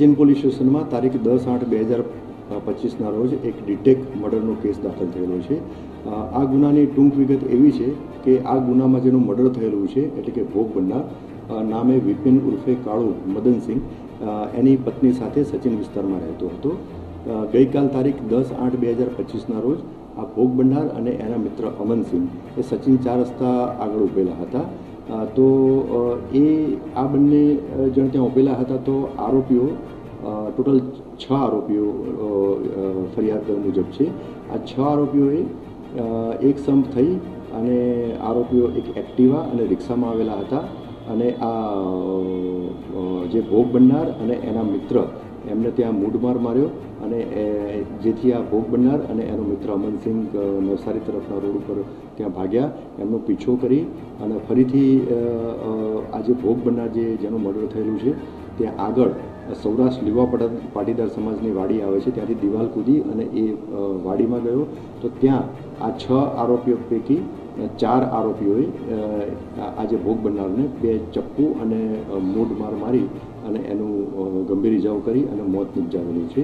Sachin police station में तारीख 10/8/2025 रोज एक डिटेक मर्डरनो केस दाखल थयेलो छे। आ गुनानी टूंक विगत एवी छे कि आ गुनामां जेनुं मर्डर थयेलुं छे एटले के भोग बननार नामे विपिन उर्फे काळू मदन सिंह एनी पत्नी साथे सचिन विस्तारमां रहेतो हतो। गईकाल तारीख 10/8/2025 रोज आ भोग बननार अने एना मित्र अमन सिंह ए सचिन 4 रस्ता आगळ उभेला हता। तो ए आ बंने जण त्यां उभेला हता तो आरोपीओ टोटल 6 आरोपीओ फरियाद मुजब छे। आ 6 आरोपीओए एक संप थई अने आरोपीओ एक एक्टिवा अने रिक्शामां आवेला हता अने आ जे भोग बननार अने एना मित्र एमने त्यां मूडमार मार्यो अने जेथी आ भोग बननार अने एनो मित्र अमन सिंह नवसारी तरफना रोड पर त्यां भाग्या। एमनो पीछो करी अने फरीथी आ जे भोग बननार जेनुं मर्डर थयेलुं छे त्यां आगळ सौराष्ट्र युवा पाटीदार समाजनी वाड़ी आवे छे त्यांथी दीवाल कूदी अने ए वाड़ीमां गयो। तो त्यां आ 6 आरोपीओ पैकी 4 आरोपीओए आज भोग बननारने 2 चप्पू अने मूडमार मारी अने एनुं गंभीर इजाओ करी अने मौत निपजावेलुं छे।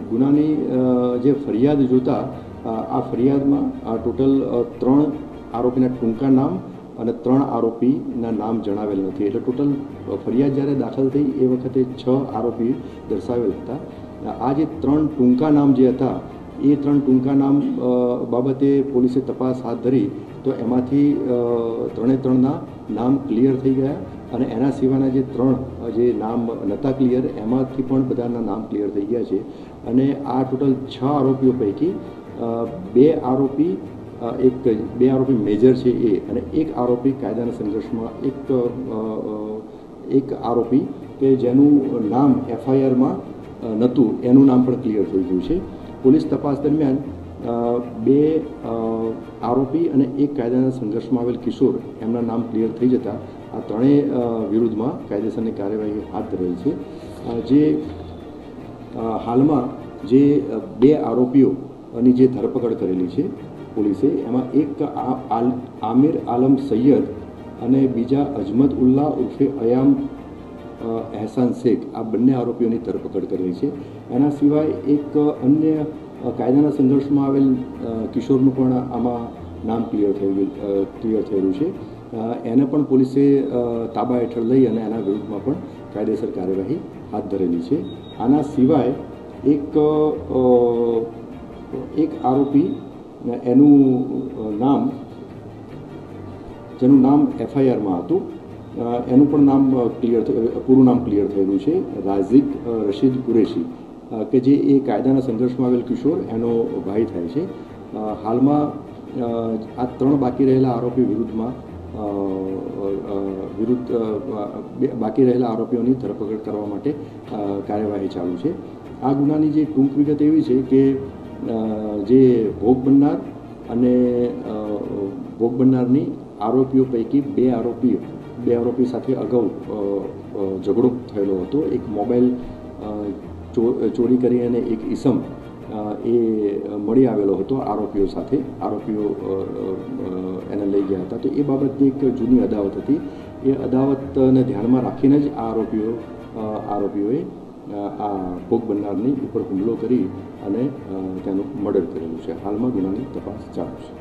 गुनानी जे फरियाद जोता आ फरियादमां टोटल 3 आरोपीना टूंका नाम अने 3 आरोपीना नाम जणावेल नथी। एटले टोटल फरियाद ज्यारे दाखल थई ए वखते 6 आरोपी दर्शावेल हता। आ जे 3 टूंका नाम जे हता ए 3 टूंका नाम बाबते पोलीसे तपास हाथ धरी तो एमांथी 3 नाम क्लियर थई गया अने एना सिवायना जे 3 जे नाम नता क्लियर एमांथी पण बधाना नाम क्लियर थई गया छे। अने आ टोटल 6 आरोपीओ पैकी 2 आरोपी બે આરોપી મેજર છે એ અને એક આરોપી કાયદાના સંઘર્ષમાં એક આરોપી કે જેનું નામ એફઆઈઆરમાં નહોતું એનું નામ પણ ક્લિયર થઈ ગયું છે। પોલીસ તપાસ દરમિયાન 2 આરોપી અને એક કાયદાના સંઘર્ષમાં આવેલ કિશોર એમના નામ ક્લિયર થઈ જતા આ ત્રણેય વિરુદ્ધમાં કાયદેસરની કાર્યવાહી હાથ ધરેલ છે। જે હાલમાં જે 2 આરોપીઓની જે ધરપકડ કરેલી છે પોલીસે એમાં એક આમિર આલમ સૈયદ અને બીજા અજમત ઉલ્લા ઉર્ફે અયામ એહસાન શેખ આ બંને આરોપીઓની ધરપકડ કરેલી છે। એના સિવાય એક અન્ય કાયદાના સંઘર્ષમાં આવેલ કિશોરનું પણ આમાં નામ ક્લિયર થયેલું છે। એને પણ પોલીસે તાબા હેઠળ લઈ અને એના વિરુદ્ધમાં પણ કાયદેસર કાર્યવાહી હાથ ધરેલી છે। આના સિવાય એક આરોપી એનું નામ જેનું નામ એફઆઈઆરમાં હતું એનું પણ નામ ક્લિયર પૂરું નામ ક્લિયર થયેલું છે રાઝિક રશીદ કુરેશી કે જે એ કાયદાના સંઘર્ષમાં આવેલ કિશોર એનો ભાઈ થાય છે। હાલમાં આ 3 બાકી રહેલા આરોપી વિરુદ્ધમાં બાકી રહેલા આરોપીઓની ધરપકડ કરવા માટે કાર્યવાહી ચાલુ છે। આ ગુનાની જે ટૂંક વિગત એવી છે કે જે ભોગ બનનાર અને ભોગ બનનારની આરોપીઓ પૈકી 2 આરોપી સાથે અગાઉ ઝઘડો થયેલો હતો। એક મોબાઈલ ચોરી કરી અને એક ઈસમ એ મળી આવેલો હતો આરોપીઓ સાથે। આરોપીઓ એને લઈ ગયા હતા। તો એ બાબતની એક જૂની અદાવત હતી। એ અદાવતને ધ્યાનમાં રાખીને જ આ આરોપીઓએ આ ભોગ બનનારની ઉપર હુમલો કરી અને તેનું મર્ડર કરેલું છે। હાલમાં ગુનાની તપાસ ચાલુ છે।